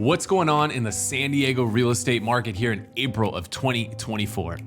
What's going on in the San Diego real estate market here in April of 2024?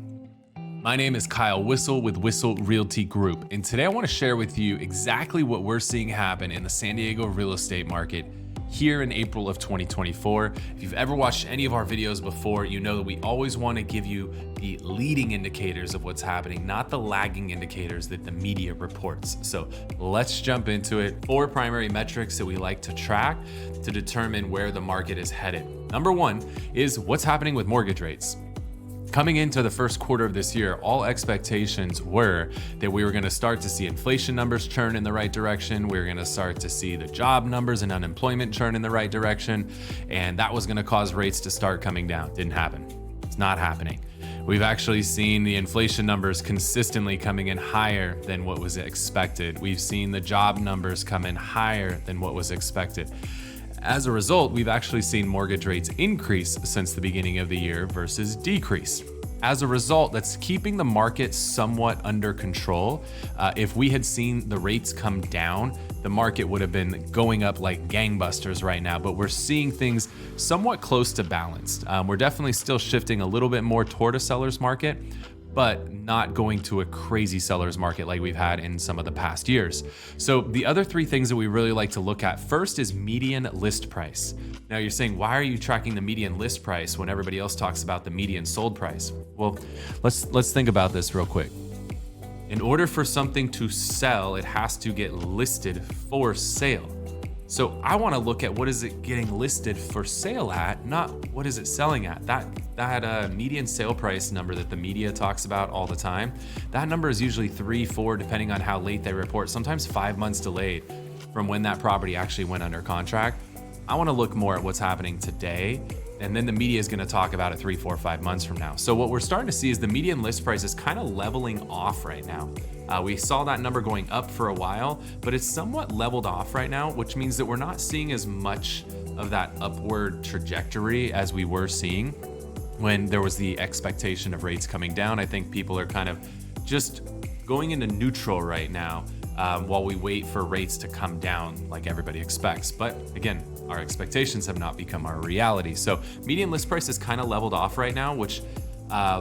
My name is Kyle Whissel with Whissel Realty Group, and today I want to share with you exactly what we're seeing happen in the San Diego real estate market here in April of 2024. If you've ever watched any of our videos before, you know that we always want to give you the leading indicators of what's happening, not the lagging indicators that the media reports. So let's jump into it. 4 primary metrics that we like to track to determine where the market is headed. Number 1 is what's happening with mortgage rates. Coming into the first quarter of this year, all expectations were that we were going to start to see inflation numbers churn in the right direction. We were going to start to see the job numbers and unemployment churn in the right direction. And that was going to cause rates to start coming down. Didn't happen. It's not happening. We've actually seen the inflation numbers consistently coming in higher than what was expected. We've seen the job numbers come in higher than what was expected. As a result, we've actually seen mortgage rates increase since the beginning of the year versus decrease. As a result, that's keeping the market somewhat under control. If we had seen the rates come down, the market would have been going up like gangbusters right now, but we're seeing things somewhat close to balanced. We're definitely still shifting a little bit more toward a seller's market, but not going to a crazy seller's market like we've had in some of the past years. So the other 3 things that we really like to look at first is median list price. Now you're saying, why are you tracking the median list price when everybody else talks about the median sold price? Well, let's think about this real quick. In order for something to sell, it has to get listed for sale. So I want to look at what is it getting listed for sale at, not what is it selling at. That median sale price number that the media talks about all the time, that number is usually 3, 4, depending on how late they report, sometimes 5 months delayed from when that property actually went under contract. I want to look more at what's happening today, and then the media is going to talk about it 3, 4, 5 months from now. So what we're starting to see is the median list price is kind of leveling off right now. We saw that number going up for a while, but it's somewhat leveled off right now, which means that we're not seeing as much of that upward trajectory as we were seeing when there was the expectation of rates coming down. I think people are kind of just going into neutral right now while we wait for rates to come down like everybody expects. But again, our expectations have not become our reality. So median list price is kind of leveled off right now, which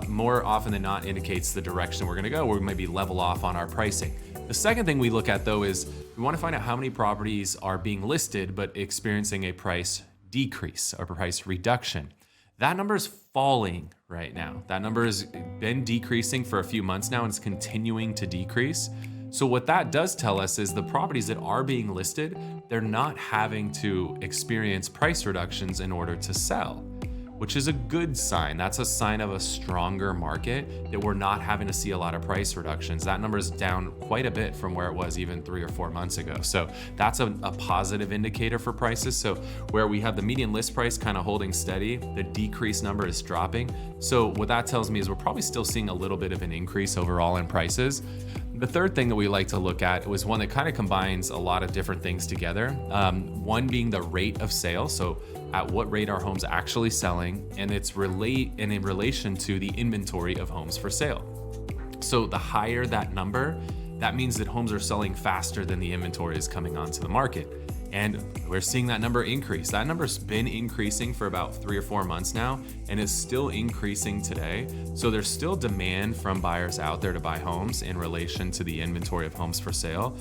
more often than not indicates the direction we're going to go, where we might be level off on our pricing. The second thing we look at though is we want to find out how many properties are being listed but experiencing a price decrease or price reduction. That number is falling right now. That number has been decreasing for a few months now and it's continuing to decrease. So what that does tell us is the properties that are being listed, they're not having to experience price reductions in order to sell, which is a good sign. That's a sign of a stronger market, that we're not having to see a lot of price reductions. That number is down quite a bit from where it was even 3 or 4 months ago. So that's a positive indicator for prices. So where we have the median list price kind of holding steady, the decrease number is dropping. So what that tells me is we're probably still seeing a little bit of an increase overall in prices. The third thing that we like to look at was one that kind of combines a lot of different things together. One being the rate of sale. So at what rate are homes actually selling, and in relation to the inventory of homes for sale. So the higher that number, that means that homes are selling faster than the inventory is coming onto the market. And we're seeing that number increase. That number's been increasing for about 3 or 4 months now, and is still increasing today. So there's still demand from buyers out there to buy homes in relation to the inventory of homes for sale,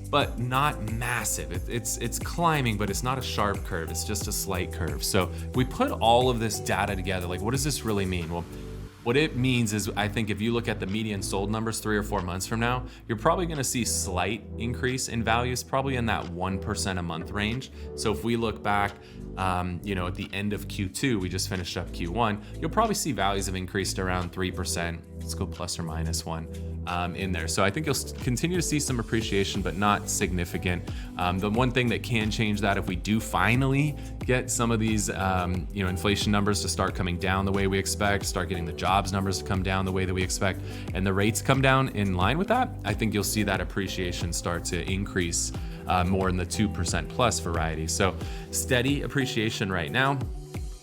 but not massive. It's climbing, but it's not a sharp curve. It's just a slight curve. So we put all of this data together. Like, what does this really mean? Well, what it means is, I think if you look at the median sold numbers 3 or 4 months from now, you're probably going to see slight increase in values, probably in that 1% a month range. So if we look back, at the end of Q2, we just finished up Q1, you'll probably see values have increased around 3%. Let's go plus or minus 1 in there. So I think you'll continue to see some appreciation, but not significant. The one thing that can change that, if we do finally get some of these, inflation numbers to start coming down the way we expect, start getting the jobs numbers to come down the way that we expect, and the rates come down in line with that, I think you'll see that appreciation start to increase more in the 2% plus variety. So steady appreciation right now.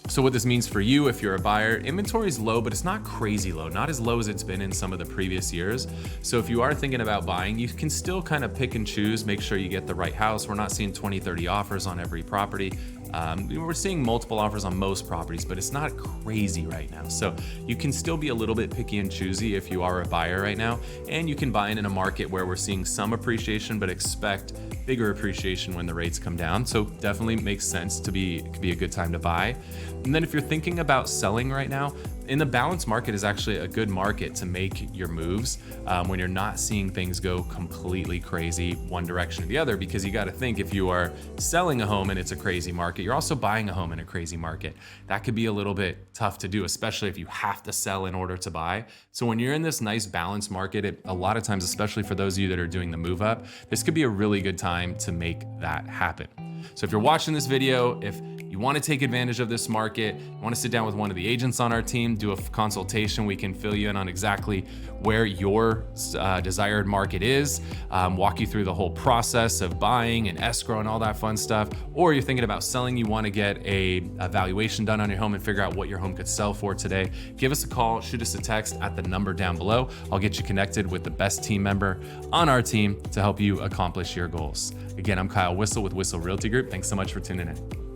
So what this means for you, if you're a buyer, inventory is low, but it's not crazy low, not as low as it's been in some of the previous years. So if you are thinking about buying, you can still kind of pick and choose, make sure you get the right house. We're not seeing 20, 30 offers on every property. We're seeing multiple offers on most properties, but it's not crazy right now. So you can still be a little bit picky and choosy if you are a buyer right now, and you can buy in a market where we're seeing some appreciation, but expect bigger appreciation when the rates come down. So definitely makes sense to be a good time to buy. And then if you're thinking about selling right now, in the balanced market is actually a good market to make your moves when you're not seeing things go completely crazy one direction or the other, because you got to think, if you are selling a home and it's a crazy market, you're also buying a home in a crazy market. That could be a little bit tough to do, especially if you have to sell in order to buy. So when you're in this nice balanced market, a lot of times, especially for those of you that are doing the move up, this could be a really good time to make that happen. So if you're watching this video, if you want to take advantage of this market, you want to sit down with one of the agents on our team, do a consultation, we can fill you in on exactly where your desired market is, walk you through the whole process of buying and escrow and all that fun stuff. Or you're thinking about selling, you want to get a valuation done on your home and figure out what your home could sell for today, give us a call, shoot us a text at the number down below. I'll get you connected with the best team member on our team to help you accomplish your goals. Again, I'm Kyle Whissel with Whissel Realty Group. Thanks so much for tuning in.